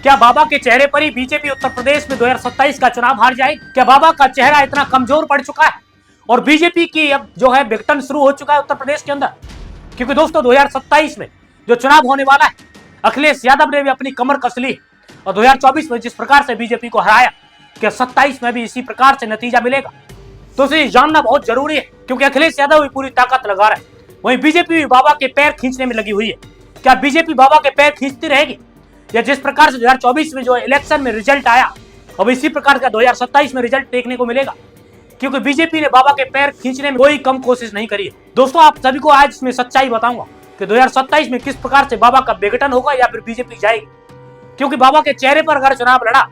क्या बाबा के चेहरे पर ही बीजेपी उत्तर प्रदेश में 2027 का चुनाव हार जाएगी? क्या बाबा का चेहरा इतना कमजोर पड़ चुका है और बीजेपी की अब जो है विघटन शुरू हो चुका है उत्तर प्रदेश के अंदर? क्योंकि दोस्तों 2027 में जो चुनाव होने वाला है, अखिलेश यादव ने भी अपनी कमर कस ली और 2024 में जिस प्रकार से बीजेपी को हराया, क्या 27 में भी इसी प्रकार से नतीजा मिलेगा? तो इसे जानना बहुत जरूरी है, क्योंकि अखिलेश यादव भी पूरी ताकत लगा रहे हैं, वहीं बीजेपी भी बाबा के पैर खींचने में लगी हुई है। क्या बीजेपी बाबा के पैर खींचती रहेगी, या जिस प्रकार से 2024 में जो इलेक्शन में रिजल्ट आया, अब इसी प्रकार का 2027 में रिजल्ट देखने को मिलेगा? क्योंकि बीजेपी ने बाबा के पैर खींचने में कोई कम कोशिश नहीं करी है। दोस्तों, आप सभी को आज इसमें सच्चाई बताऊंगा कि 2027 में किस प्रकार से बाबा का विघटन होगा या फिर बीजेपी जाएगी। क्योंकि बाबा के चेहरे पर अगर चुनाव लड़ा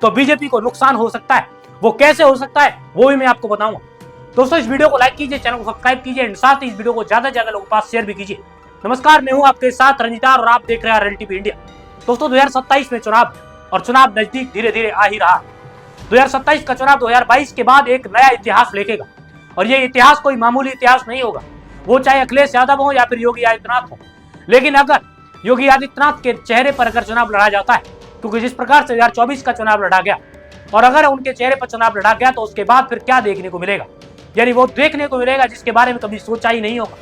तो बीजेपी को नुकसान हो सकता है। वो कैसे हो सकता है वो भी मैं आपको बताऊंगा। दोस्तों, इस वीडियो को लाइक कीजिए, चैनल को सब्सक्राइब कीजिए और साथ ही इस वीडियो को ज्यादा से ज्यादा लोगों के पास शेयर भी कीजिए। नमस्कार, मैं हूं आपके साथ रंजिता और आप देख रहे हैं रियल टीवी इंडिया। दोस्तों, 2027 में चुनाव और चुनाव नजदीक धीरे धीरे आ ही रहा। 2027 का चुनाव 2022 के बाद एक नया इतिहास लिखेगा और ये इतिहास कोई मामूली इतिहास नहीं होगा, वो चाहे अखिलेश यादव हो या फिर योगी आदित्यनाथ हो। लेकिन अगर योगी आदित्यनाथ के चेहरे पर अगर चुनाव लड़ा जाता है, क्योंकि जिस प्रकार से 2024 का चुनाव लड़ा गया, और अगर उनके चेहरे पर चुनाव लड़ा गया तो उसके बाद फिर क्या देखने को मिलेगा, यानी वो देखने को मिलेगा जिसके बारे में कभी सोचा ही नहीं होगा।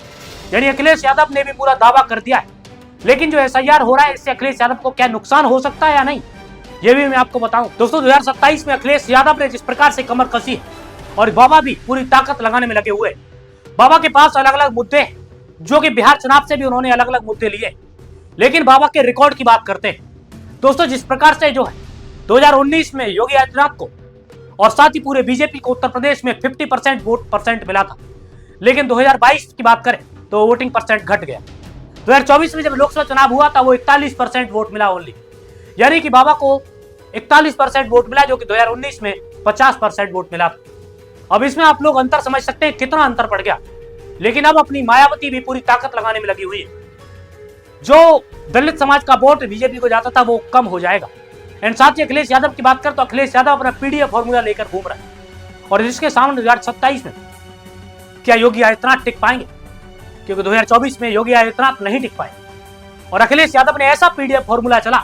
यानी अखिलेश यादव ने भी पूरा दावा कर दिया है, लेकिन जो एसआईआर हो रहा है इससे अखिलेश यादव को क्या नुकसान हो सकता है या नहीं, ये भी मैं आपको बताऊं। दोस्तों, 2027 में अखिलेश यादव ने जिस प्रकार से कमर कसी है और बाबा भी पूरी ताकत लगाने में लगे हुए। बाबा के पास अलग अलग मुद्दे हैं, जो कि बिहार चुनाव से भी उन्होंने अलग अलग मुद्दे लिए, लेकिन बाबा के रिकॉर्ड की बात करते हैं। दोस्तों, जिस प्रकार से जो है 2019 में योगी आदित्यनाथ को और साथ ही पूरे बीजेपी को उत्तर प्रदेश में 50% वोट परसेंट मिला था, लेकिन 2022 की बात करें तो वोटिंग परसेंट घट गया। 2024 में जब लोकसभा चुनाव हुआ था वो 41% वोट मिला ओनली, यानी कि बाबा को 41% वोट मिला, जो कि 2019 में 50% वोट मिला था। अब इसमें आप लोग अंतर समझ सकते हैं कितना अंतर पड़ गया। लेकिन अब अपनी मायावती भी पूरी ताकत लगाने में लगी हुई है। जो दलित समाज का वोट बीजेपी को जाता था वो कम हो जाएगा। एंड साथ ही अखिलेश यादव की बात कर तो अखिलेश यादव अपना पीडीएफ फॉर्मूला लेकर घूम रहा है और इसके सामने 2027 में क्या योगी आदित्यनाथ टिक पाएंगे? क्योंकि 2024 में योगी आदित्यनाथ नहीं टिक पाए और अखिलेश यादव ने ऐसा पीडीएफ फॉर्मूला चला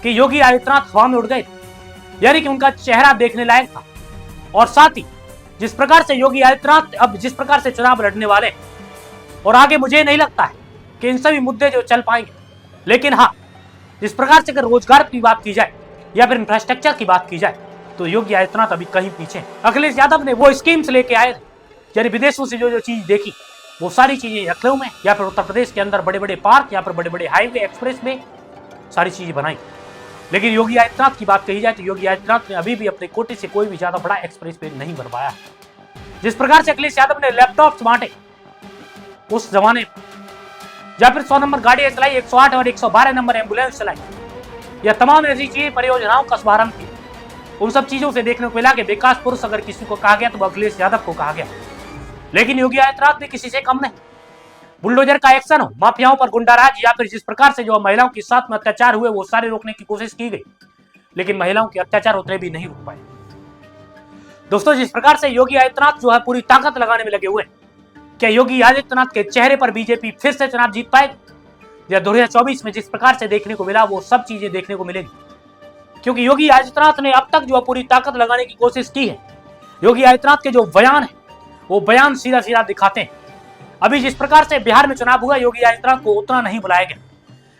कि योगी आदित्यनाथ हवा में उड़ गए, यानी कि उनका चेहरा देखने लायक था। और साथ ही जिस प्रकार से योगी आदित्यनाथ अब जिस प्रकार से चुनाव लड़ने वाले और आगे मुझे नहीं लगता है कि इन सभी मुद्दे जो चल पाएंगे। लेकिन हाँ, जिस प्रकार से अगर रोजगार की बात की जाए या फिर इंफ्रास्ट्रक्चर की बात की जाए तो योगी आदित्यनाथ अभी कहीं पीछे। अखिलेश यादव ने वो स्कीम्स लेके आए थे, यानी विदेशों से जो जो चीज देखी वो सारी चीजें लखनऊ में या फिर उत्तर प्रदेश के अंदर बड़े बड़े पार्क या फिर बड़े बड़े हाईवे एक्सप्रेस में सारी चीजें बनाई। लेकिन योगी आदित्यनाथ की बात कही जाए तो योगी आदित्यनाथ ने अभी भी अपने कोटे से कोई भी ज्यादा बड़ा एक्सप्रेस वे नहीं बनवाया। जिस प्रकार से अखिलेश यादव ने लैपटॉप बांटे उस जमाने या फिर 100 नंबर गाड़ियां चलाई, 108 और 112 नंबर एम्बुलेंस चलाई, या तमाम ऐसी चीजें परियोजनाओं का शुभारंभ किया, उन सब चीजों से देखने को मिला कि विकास पुरुष अगर किसी को कहा गया तो अखिलेश यादव को कहा गया। लेकिन योगी आदित्यनाथ भी किसी से कम नहीं। बुलडोजर का एक्शन हो, माफियाओं पर गुंडाराज या फिर जिस प्रकार से जो महिलाओं के साथ में अत्याचार हुए वो सारे रोकने की कोशिश की गई, लेकिन महिलाओं के अत्याचार उतने भी नहीं रुक पाए। दोस्तों, जिस प्रकार से योगी आदित्यनाथ जो है पूरी ताकत लगाने में लगे हुए, क्या योगी आदित्यनाथ के चेहरे पर बीजेपी फिर से चुनाव जीत पाएगी या 2024 में जिस प्रकार से देखने को मिला वो सब चीजें देखने को मिलेगी? क्योंकि योगी आदित्यनाथ ने अब तक जो पूरी ताकत लगाने की कोशिश की है, योगी आदित्यनाथ के जो बयान है वो बयान सीधा सीधा दिखाते हैं। अभी जिस प्रकार से बिहार में चुनाव हुआ, योगी आदित्यनाथ को उतना नहीं बुलाया गया,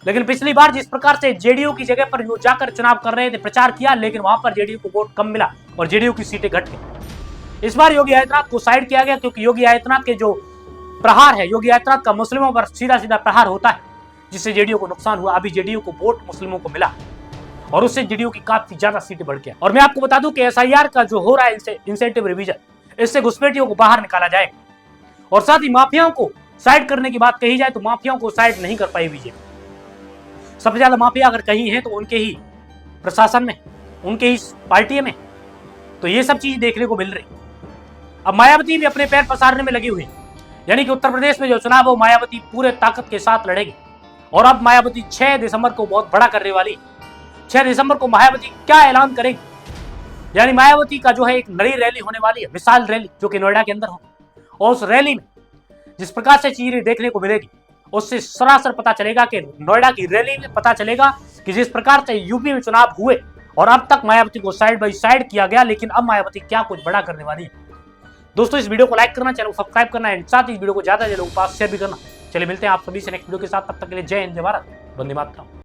लेकिन पिछली बार जिस प्रकार से जेडीयू की जगह पर जाकर चुनाव कर रहे थे, प्रचार किया, लेकिन वहां पर जेडीयू को वोट कम मिला और जेडीयू की सीटें घट गई। इस बार योगी आदित्यनाथ को साइड किया गया, क्योंकि योगी आदित्यनाथ के जो प्रहार है, योगी आदित्यनाथ का मुस्लिमों पर सीधा सीधा प्रहार होता है, जिससे जेडीयू को नुकसान हुआ। अभी जेडीयू को वोट मुस्लिमों को मिला और उससे जेडीयू की काफी ज्यादा सीटें बढ़ गया। और मैं आपको बता दूं कि एसआईआर का जो हो रहा है इंसेंटिव रिवीजन, इससे घुसपैठियों को बाहर निकाला जाएगा। और साथ ही माफियाओं को साइड करने की बात कही जाए तो माफियाओं को साइड नहीं कर पाई बीजेपी। सबसे ज्यादा माफिया अगर कहीं है तो उनके ही प्रशासन में, उनके ही पार्टी में, तो ये सब चीज देखने को मिल रही। अब मायावती भी अपने पैर पसारने में लगी हुई है, यानी कि उत्तर प्रदेश में जो चुनाव हो मायावती पूरे ताकत के साथ लड़ेगी। और अब मायावती 6 दिसंबर को बहुत बड़ा करने वाली। 6 दिसंबर को मायावती क्या ऐलान करेगी, यानी मायावती का जो है एक नई रैली होने वाली है, विशाल रैली, जो कि नोएडा के अंदर हो। और उस रैली में जिस प्रकार से चीजें देखने को मिलेगी उससे सरासर पता चलेगा कि नोएडा की रैली में पता चलेगा कि जिस प्रकार से यूपी में चुनाव हुए और अब तक मायावती को साइड बाय साइड किया गया, लेकिन अब मायावती क्या कुछ बड़ा करने वाली है। दोस्तों इस वीडियो को लाइक करना, चैनल को सब्सक्राइब करना एंड साथ ही इस वीडियो को ज्यादा लोगों के पास शेयर भी करना। चलिए मिलते हैं आप सभी से नेक्स्ट वीडियो के साथ, तब तक के लिए जय हिंद, जय भारत, वंदे मातरम।